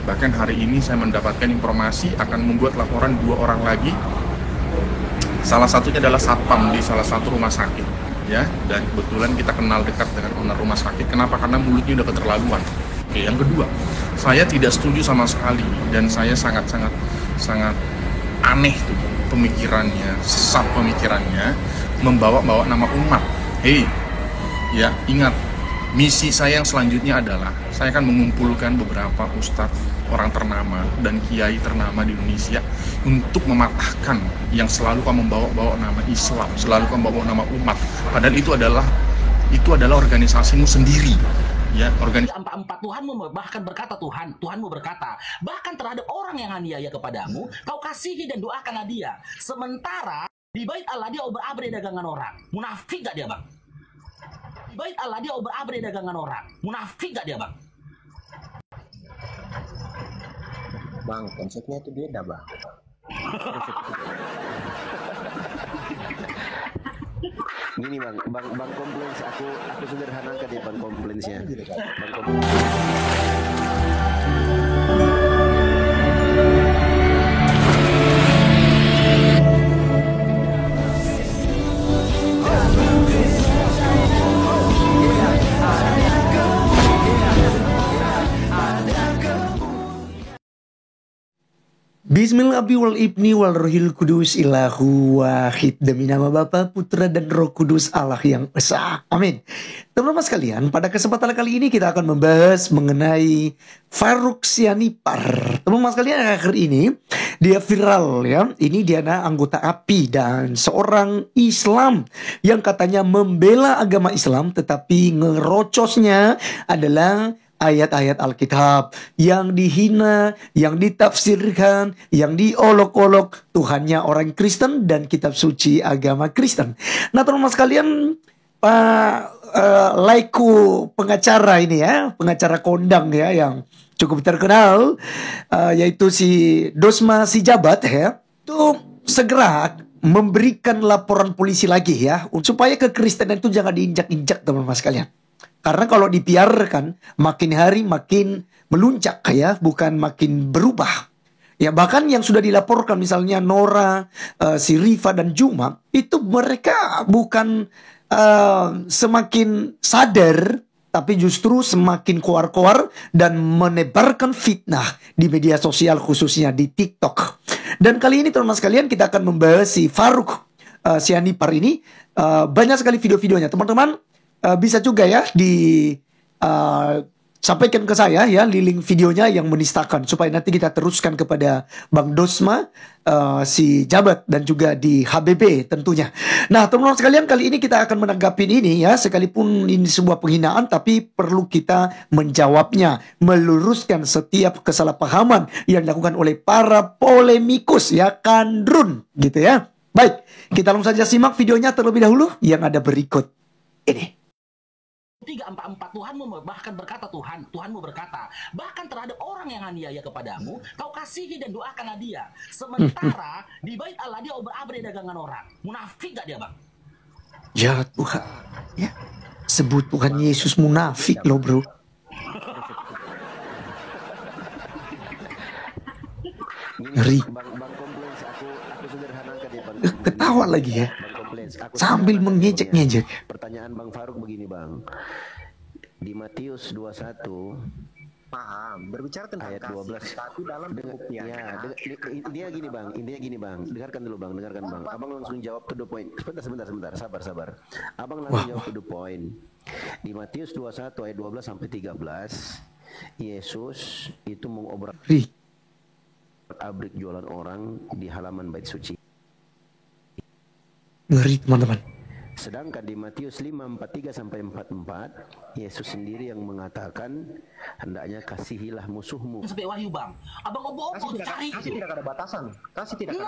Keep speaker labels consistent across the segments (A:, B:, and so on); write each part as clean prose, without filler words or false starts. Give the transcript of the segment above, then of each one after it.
A: Bahkan hari ini saya mendapatkan informasi akan membuat laporan 2 orang lagi. Salah satunya adalah satpam di salah satu rumah sakit, ya. Dan kebetulan kita kenal dekat dengan owner rumah sakit. Kenapa? Karena mulutnya udah keterlaluan. Oke, yang kedua, saya tidak setuju sama sekali dan saya sangat aneh tuh pemikirannya, sesat pemikirannya, membawa-bawa nama umat. Hei, ya ingat, misi saya yang selanjutnya adalah saya akan mengumpulkan beberapa ustadz, orang ternama dan kiai ternama di Indonesia untuk mematahkan yang selalu kamu membawa-bawa nama Islam, selalu kamu membawa nama umat. Padahal itu adalah organisasimu sendiri. Ya,
B: empat Tuhanmu bahkan berkata Tuhanmu berkata, bahkan terhadap orang yang aniaya kepadamu, kau kasihi dan doakanlah dia. Sementara di bait Allah dia ober-abri dagangan orang. Munafik gak dia, Bang? Di bait Allah dia ober-abri dagangan orang. Munafik gak dia, Bang?
C: Bang, konsepnya itu beda, Bang.
D: Gini bang komplains aku sederhanakan ya bang komplainsnya.
E: Bismillahirrahmanirrahim. Wahid, demi nama Bapa, Putra dan Roh Kudus Allah yang Esa. Amin. Teman-teman sekalian, pada kesempatan kali ini kita akan membahas mengenai Farouk Sianipar. Teman-teman sekalian, akhir ini dia viral ya. Ini dia anggota API dan seorang Islam yang katanya membela agama Islam, tetapi ngerocosnya adalah ayat-ayat Alkitab yang dihina, yang ditafsirkan, yang diolok-olok Tuhannya orang Kristen dan kitab suci agama Kristen. Nah teman-teman sekalian, Laiku pengacara ini ya, pengacara kondang ya yang cukup terkenal, yaitu si Dosma Sijabat ya, itu segera memberikan laporan polisi lagi ya, supaya kekristenan itu jangan diinjak-injak teman-teman sekalian. Karena kalau dibiarkan makin hari makin meluncak ya, bukan makin berubah. Ya bahkan yang sudah dilaporkan misalnya Nora, si Rifa dan Juma, itu mereka bukan semakin sadar, tapi justru semakin koar-koar dan menebarkan fitnah di media sosial khususnya di TikTok. Dan kali ini teman-teman sekalian kita akan membahas si Farouk Sianipar ini. Banyak sekali video-videonya teman-teman. Bisa juga ya sampaikan ke saya ya link videonya yang menistakan supaya nanti kita teruskan kepada Bang Dosma, si Jabat dan juga di HBB tentunya. Nah teman-teman sekalian, kali ini kita akan menanggapi ini ya, sekalipun ini sebuah penghinaan tapi perlu kita menjawabnya, meluruskan setiap kesalahpahaman yang dilakukan oleh para polemikus ya, kandrun gitu ya. Baik, kita langsung saja simak videonya terlebih dahulu yang ada berikut ini.
B: 344 Tuhanmu bahkan berkata Tuhanmu berkata, bahkan terhadap orang yang aniaya kepadamu, kau kasihi dan doakanlah dia. Sementara di bait Allah dia ober-abri dagangan orang. Munafik gak dia, Bang?
E: Ya Tuhan ya, sebut Tuhan Yesus munafik loh bro. Ngeri.
D: Bang komplains aku sederhanakan ya bang.
E: Ketawa lagi ya, sambil mengejek-ngejek.
D: Pertanyaan Bang Farouk begini bang, di Matius 21
C: Paham, berbicara tentang
D: ayat 12
C: tapi dalam pembuktian.
D: Ya, intinya gini bang, dengarkan dulu bang. Abang langsung jawab to the point. Sebentar, sabar. Abang langsung jawab to the point. Di Matius 21 ayat 12 sampai 13, Yesus itu mengobrak-abrik jualan orang di halaman bait suci.
E: Ngeri teman-teman.
D: Sedangkan di Matius 5:43 sampai 44, Yesus sendiri yang mengatakan hendaknya kasihilah musuhmu.
B: Sampai Wahyu, Bang. Abang obo-obo cari.
C: Kasih tidak ada batasan.
B: Berarti tidak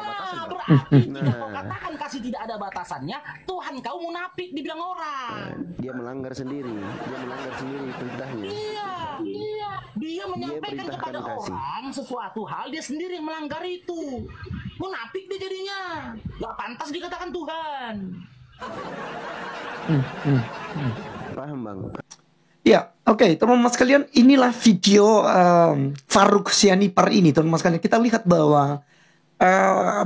B: kau katakan kasih tidak ada batasannya, Tuhan kau munafik dibilang orang.
D: Dia melanggar sendiri perintahnya.
B: Iya. Dia menyampaikan kepada orang sesuatu hal, dia sendiri yang melanggar itu. Munafik dia jadinya. Gak pantas dikatakan Tuhan.
D: Paham bang?
E: Ya, Oke, teman-teman sekalian, inilah video Faruk Sianipar ini, teman-teman sekalian. Kita lihat bahwa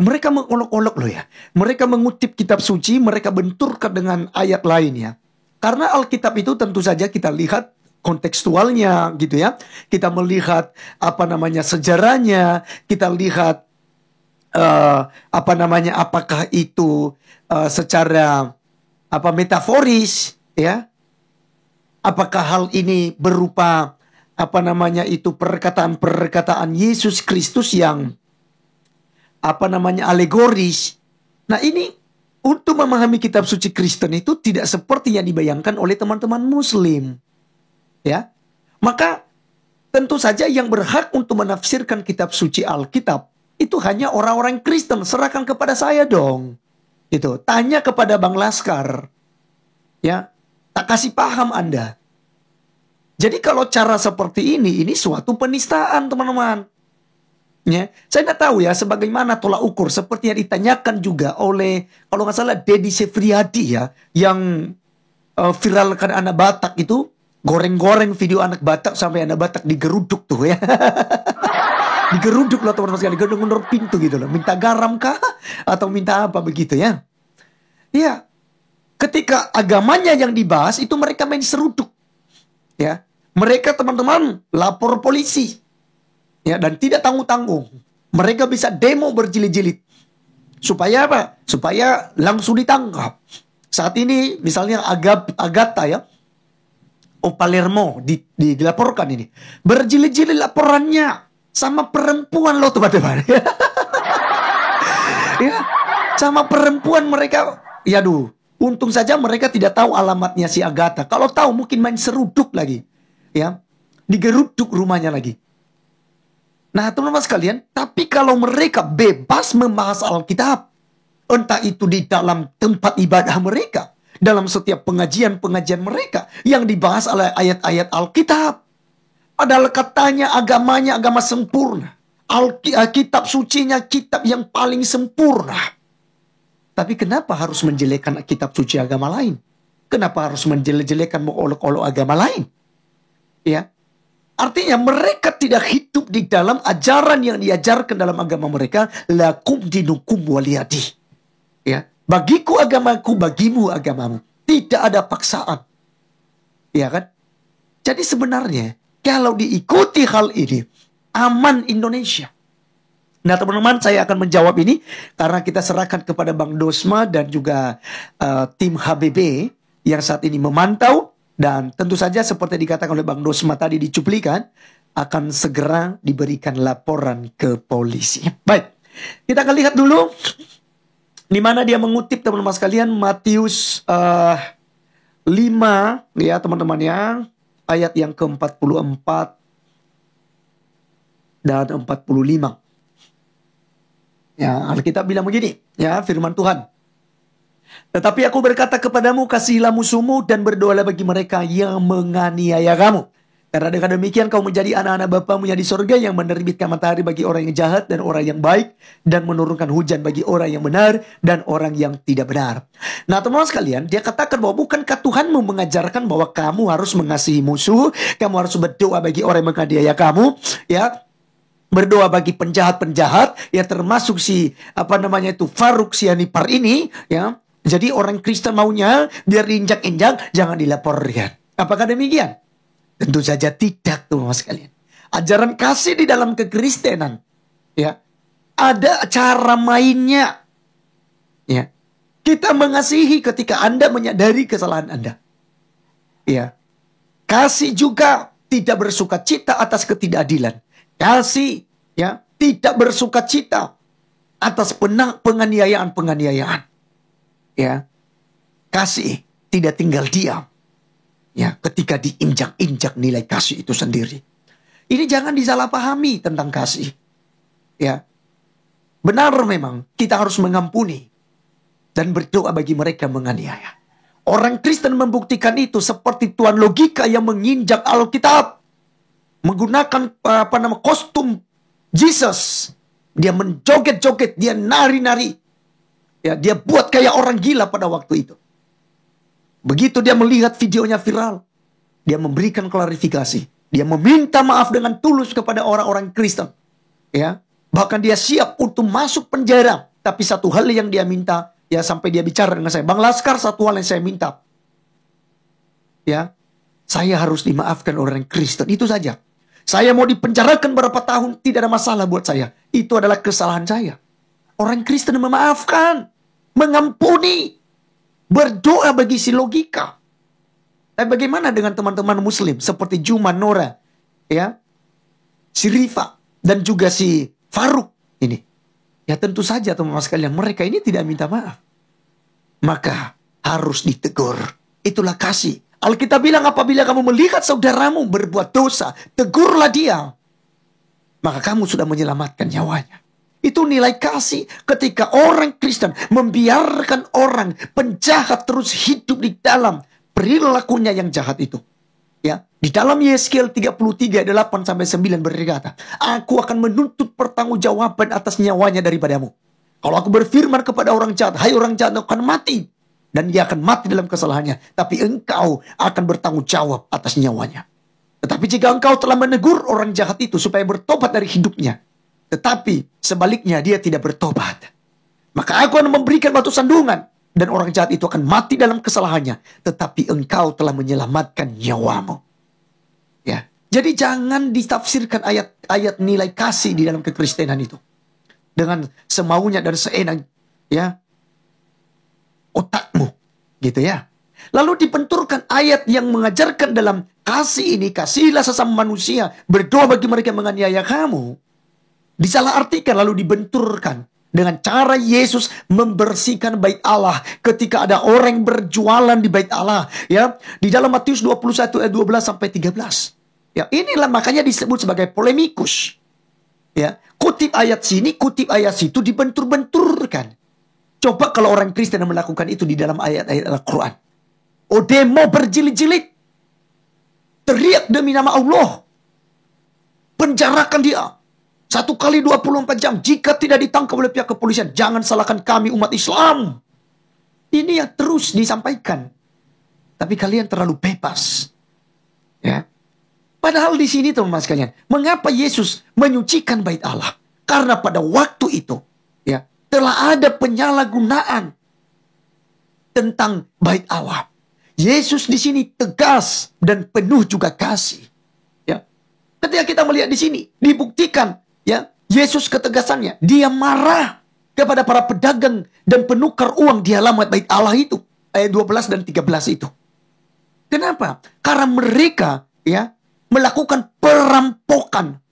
E: mereka mengolok-olok loh ya. Mereka mengutip kitab suci, mereka benturkan dengan ayat lainnya. Karena Alkitab itu tentu saja kita lihat kontekstualnya gitu ya. Kita melihat sejarahnya, kita lihat apakah itu secara metaforis ya. Apakah hal ini berupa perkataan-perkataan Yesus Kristus yang alegoris. Nah, ini untuk memahami kitab suci Kristen itu tidak seperti yang dibayangkan oleh teman-teman Muslim. Ya. Maka tentu saja yang berhak untuk menafsirkan kitab suci Alkitab itu hanya orang-orang Kristen. Serahkan kepada saya dong. Gitu. Tanya kepada Bang Laskar. Ya. Tak kasih paham Anda. Jadi kalau cara seperti ini suatu penistaan teman-teman. Ya, saya tidak tahu ya sebagaimana tolak ukur seperti yang ditanyakan juga oleh kalau nggak salah Dedi Sefriadi ya, yang viralkan anak Batak itu, goreng-goreng video anak Batak sampai anak Batak digeruduk tuh ya. Digeruduk loh teman-teman sekali, gedung-gedung pintu gitu loh. Minta garam kah atau minta apa begitu ya. Ya, ketika agamanya yang dibahas itu mereka main seruduk. Ya, mereka teman-teman lapor polisi. Ya, dan tidak tanggung-tanggung. Mereka bisa demo berjilid-jilid. Supaya apa? Supaya langsung ditangkap. Saat ini misalnya Agatha ya, Palermo dilaporkan ini. Berjilid-jilid laporannya sama perempuan loh teman-teman. Ya, sama perempuan mereka. Yaduh, untung saja mereka tidak tahu alamatnya si Agatha. Kalau tahu mungkin main seruduk lagi. Ya, digeruduk rumahnya lagi. Nah teman-teman sekalian, tapi kalau mereka bebas membahas Alkitab, entah itu di dalam tempat ibadah mereka, dalam setiap pengajian-pengajian mereka, yang dibahas oleh ayat-ayat Alkitab. Padahal katanya agamanya agama sempurna. Kitab sucinya kitab yang paling sempurna. Tapi kenapa harus menjelekkan kitab suci agama lain? Kenapa harus menjelek-jelekan mengolok-olok agama lain? Ya. Artinya mereka tidak hidup di dalam ajaran yang diajarkan dalam agama mereka. Lakum dinukum waliyadi. Ya, bagiku agamaku, bagimu agamamu. Tidak ada paksaan. Ya kan? Jadi sebenarnya kalau diikuti hal ini, aman Indonesia. Nah teman-teman, saya akan menjawab ini karena kita serahkan kepada Bang Dosma dan juga tim HBB yang saat ini memantau. Dan tentu saja seperti dikatakan oleh Bang Dosma tadi di cuplikan, akan segera diberikan laporan ke polisi. Baik, kita akan lihat dulu di mana dia mengutip teman-teman sekalian Matius 5 ya teman-teman ya, ayat yang ke-44 dan 45. Ya, Alkitab bilang begini, ya firman Tuhan. Tetapi aku berkata kepadamu, kasihilah musuhmu dan berdoalah bagi mereka yang menganiaya kamu. Karena dengan demikian kau menjadi anak-anak Bapamu yang di sorga, yang menerbitkan matahari bagi orang yang jahat dan orang yang baik, dan menurunkan hujan bagi orang yang benar dan orang yang tidak benar. Nah teman-teman sekalian, dia katakan bahwa bukankah Tuhanmu mengajarkan bahwa kamu harus mengasihi musuh, kamu harus berdoa bagi orang yang menganiaya kamu, ya, berdoa bagi penjahat-penjahat, ya termasuk si Faruk Sianipar ini, ya. Jadi orang Kristen maunya biar diinjak-injak, jangan dilaporkan. Apakah demikian? Tentu saja tidak, teman-teman sekalian. Ajaran kasih di dalam kekristenan, ya, ada cara mainnya. Ya, kita mengasihi ketika Anda menyadari kesalahan Anda. Ya, kasih juga tidak bersuka cita atas ketidakadilan. Kasih, ya, tidak bersuka cita atas penganiayaan-penganiayaan. Ya, kasih tidak tinggal diam. Ya, ketika diinjak-injak nilai kasih itu sendiri. Ini jangan disalahpahami tentang kasih. Ya, benar memang kita harus mengampuni dan berdoa bagi mereka menganiaya. Orang Kristen membuktikan itu seperti tuan logika yang menginjak Alkitab, menggunakan kostum Jesus. Dia menjoget-joget, dia nari-nari. Ya, dia buat kayak orang gila pada waktu itu. Begitu dia melihat videonya viral, Dia memberikan klarifikasi. Dia meminta maaf dengan tulus kepada orang-orang Kristen. Ya, bahkan dia siap untuk masuk penjara. Tapi satu hal yang dia minta, ya sampai dia bicara dengan saya, Bang Laskar, satu hal yang saya minta. Ya, saya harus dimaafkan orang Kristen. Itu saja. Saya mau dipenjarakan berapa tahun, tidak ada masalah buat saya. Itu adalah kesalahan saya. Orang Kristen memaafkan, mengampuni, berdoa bagi si logika. Tapi bagaimana dengan teman-teman Muslim seperti Juma, Nora, ya, si Rifa, dan juga si Faruk ini? Ya tentu saja teman-teman sekalian, mereka ini tidak minta maaf. Maka harus ditegur. Itulah kasih. Alkitab bilang apabila kamu melihat saudaramu berbuat dosa, tegurlah dia. Maka kamu sudah menyelamatkan nyawanya. Itu nilai kasih ketika orang Kristen membiarkan orang penjahat terus hidup di dalam perilakunya yang jahat itu. Ya, di dalam Yeskiel 33 ayat 8-9 berkata, aku akan menuntut pertanggungjawaban atas nyawanya daripadamu. Kalau aku berfirman kepada orang jahat, hai orang jahat, akan mati. Dan dia akan mati dalam kesalahannya. Tapi engkau akan bertanggung jawab atas nyawanya. Tetapi jika engkau telah menegur orang jahat itu supaya bertobat dari hidupnya, tetapi sebaliknya dia tidak bertobat, maka aku akan memberikan batu sandungan. Dan orang jahat itu akan mati dalam kesalahannya. Tetapi engkau telah menyelamatkan nyawamu. Ya, jadi jangan ditafsirkan ayat-ayat nilai kasih di dalam kekristenan itu dengan semaunya dan seenak, ya, otakmu, gitu ya. Lalu dibenturkan ayat yang mengajarkan dalam kasih ini, kasihilah sesama manusia, berdoa bagi mereka yang menganiaya kamu. Disalahartikan lalu dibenturkan dengan cara Yesus membersihkan bait Allah ketika ada orang yang berjualan di bait Allah, ya, di dalam Matius 21 ayat 12-13. Ya, inilah makanya disebut sebagai polemikus. Ya, kutip ayat sini, kutip ayat situ, dibentur-benturkan. Coba kalau orang Kristen melakukan itu di dalam ayat-ayat Al-Quran. Oh, demo berjilid-jilid, teriak demi nama Allah, penjarakan dia 1 kali 24 jam. Jika tidak ditangkap oleh pihak kepolisian, jangan salahkan kami umat Islam. Ini yang terus disampaikan. Tapi kalian terlalu bebas. Ya. Padahal di sini teman-teman sekalian, mengapa Yesus menyucikan bait Allah? Karena pada waktu itu, ya, telah ada penyalahgunaan tentang bait Allah. Yesus di sini tegas dan penuh juga kasih. Ya. Ketika kita melihat di sini, dibuktikan, ya, Yesus ketegasannya, dia marah kepada para pedagang dan penukar uang di halaman bait Allah itu, ayat 12 dan 13 itu. Kenapa? Karena mereka, ya, melakukan perampokan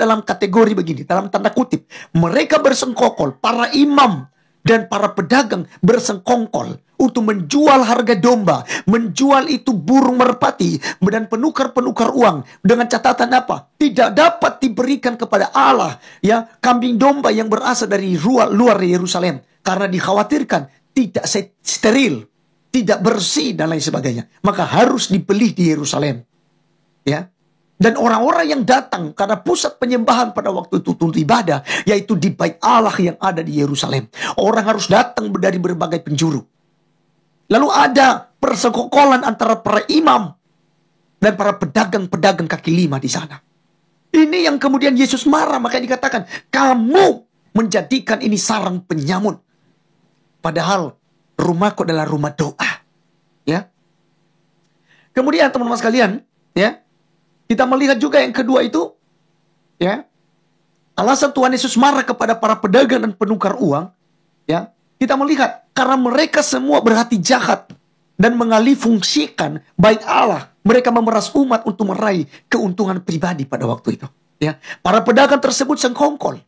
E: dalam kategori begini, dalam tanda kutip, mereka bersengkokol, para imam dan para pedagang bersengkongkol untuk menjual harga domba, menjual itu burung merpati, dan penukar-penukar uang dengan catatan apa? Tidak dapat diberikan kepada Allah, ya, kambing domba yang berasal dari luar Yerusalem, karena dikhawatirkan tidak steril, tidak bersih dan lain sebagainya. Maka harus dibeli di Yerusalem, ya. Dan orang-orang yang datang karena pusat penyembahan pada waktu itu untuk ibadah, yaitu di bait Allah yang ada di Yerusalem. Orang harus datang dari berbagai penjuru. Lalu ada persekongkolan antara para imam dan para pedagang-pedagang kaki lima di sana. Ini yang kemudian Yesus marah, makanya dikatakan, kamu menjadikan ini sarang penyamun. Padahal rumahku adalah rumah doa. Ya. Kemudian teman-teman sekalian, ya, kita melihat juga yang kedua itu, ya, alasan Tuhan Yesus marah kepada para pedagang dan penukar uang, ya, kita melihat karena mereka semua berhati jahat dan mengalih fungsikan bait Allah. Mereka memeras umat untuk meraih keuntungan pribadi pada waktu itu. Ya, para pedagang tersebut sengkongkol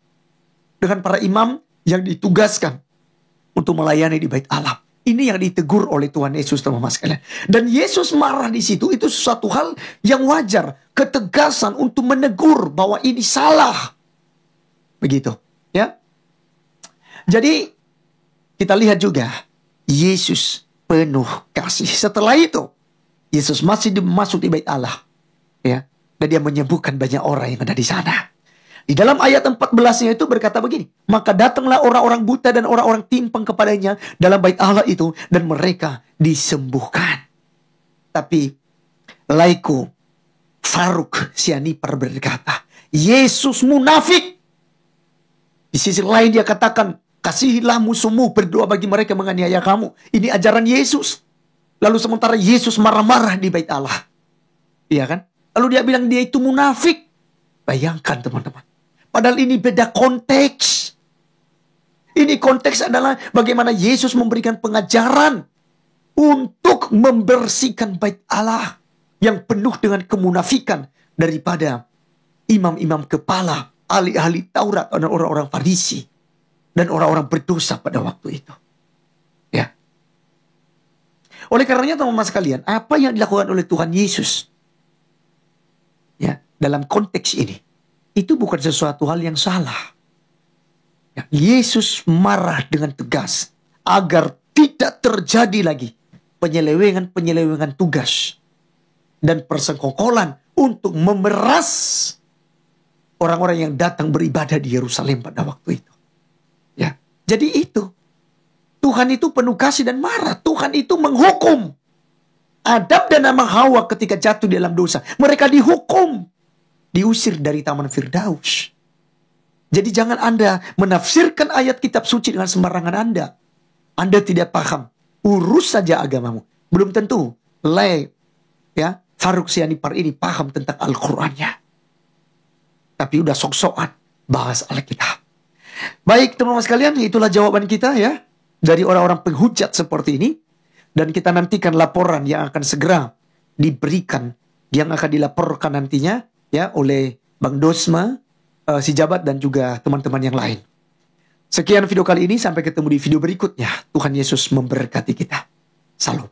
E: dengan para imam yang ditugaskan untuk melayani di bait Allah. Ini yang ditegur oleh Tuhan Yesus, teman-teman sekalian. Dan Yesus marah di situ, itu sesuatu hal yang wajar. Ketegasan untuk menegur bahwa ini salah. Begitu. Ya. Jadi, kita lihat juga, Yesus penuh kasih. Setelah itu, Yesus masih masuk di bait Allah. Ya. Dan dia menyembuhkan banyak orang yang ada di sana. Di dalam ayat 14-nya itu berkata begini, maka datanglah orang-orang buta dan orang-orang timpang kepadanya dalam bait Allah itu, dan mereka disembuhkan. Tapi Laiku Faruk Sianipar berkata, Yesus munafik. Di sisi lain dia katakan, kasihilah musuhmu, berdoa bagi mereka menganiaya kamu. Ini ajaran Yesus. Lalu sementara Yesus marah-marah di bait Allah. Iya kan? Lalu dia bilang dia itu munafik. Bayangkan teman-teman. Padahal ini beda konteks. Ini konteks adalah bagaimana Yesus memberikan pengajaran untuk membersihkan bait Allah yang penuh dengan kemunafikan daripada imam-imam kepala, ahli-ahli Taurat, dan orang-orang Farisi, dan orang-orang berdosa pada waktu itu. Ya. Oleh karenanya teman-teman sekalian, apa yang dilakukan oleh Tuhan Yesus ya, dalam konteks ini, itu bukan sesuatu hal yang salah. Ya, Yesus marah dengan tegas agar tidak terjadi lagi penyelewengan-penyelewengan tugas dan persekongkolan untuk memeras orang-orang yang datang beribadah di Yerusalem pada waktu itu. Ya, jadi itu Tuhan itu penuh kasih dan marah. Tuhan itu menghukum Adam dan Hawa ketika jatuh dalam dosa. Mereka dihukum, diusir dari Taman Firdaus. Jadi jangan Anda menafsirkan ayat kitab suci dengan sembarangan Anda. Anda tidak paham. Urus saja agamamu. Belum tentu ya, Faruk Sianipar ini paham tentang Al-Qur'annya. Tapi udah sok-sokan bahas Alkitab. Baik teman-teman sekalian, itulah jawaban kita ya dari orang-orang penghujat seperti ini. Dan kita nantikan laporan yang akan segera diberikan, yang akan dilaporkan nantinya ya oleh Bang Dosma, si Jabat, dan juga teman-teman yang lain. Sekian video kali ini, sampai ketemu di video berikutnya. Tuhan Yesus memberkati kita. Salam.